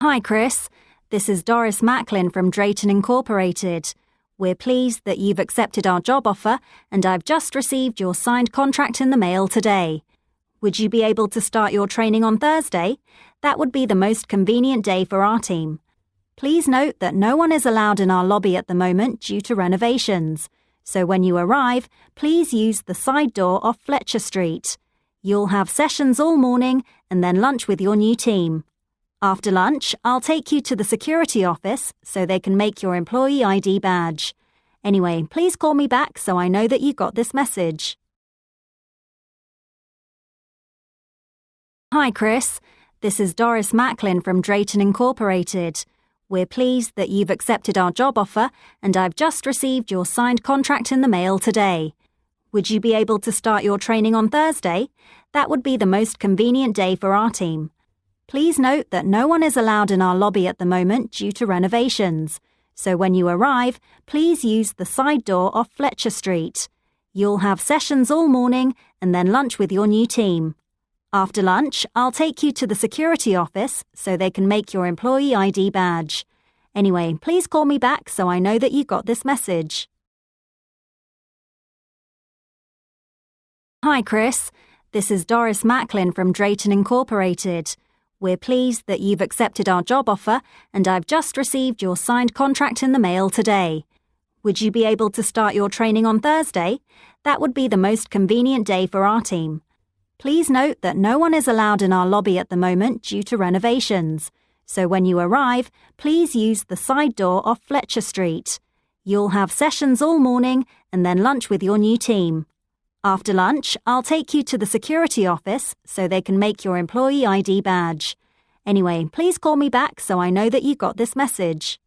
Hi, Chris. This is Doris Maclin from Drayton Incorporated. We're pleased that you've accepted our job offer, and I've just received your signed contract in the mail today. Would you be able to start your training on Thursday? That would be the most convenient day for our team. Please note that no one is allowed in our lobby at the moment due to renovations. So when you arrive, please use the side door off Fletcher Street. You'll have sessions all morning and then lunch with your new team. After lunch, I'll take you to the security office so they can make your employee ID badge. Anyway, please call me back so I know that you got this message. Hi, Chris. This is Doris Maclin from Drayton Incorporated. We're pleased that you've accepted our job offer, and I've just received your signed contract in the mail today. Would you be able to start your training on Thursday? That would be the most convenient day for our team. Please note that no one is allowed in our lobby at the moment due to renovations. So when you arrive, please use the side door off Fletcher Street. You'll have sessions all morning and then lunch with your new team. After lunch, I'll take you to the security office so they can make your employee ID badge. Anyway, please call me back so I know that you got this message. Hi, Chris. This is Doris Maclin from Drayton Incorporated. We're pleased that you've accepted our job offer, and I've just received your signed contract in the mail today. Would you be able to start your training on Thursday? That would be the most convenient day for our team. Please note that no one is allowed in our lobby at the moment due to renovations. So when you arrive, please use the side door off Fletcher Street. You'll have sessions all morning and then lunch with your new team. After lunch, I'll take you to the security office so they can make your employee ID badge. Anyway, please call me back so I know that you got this message.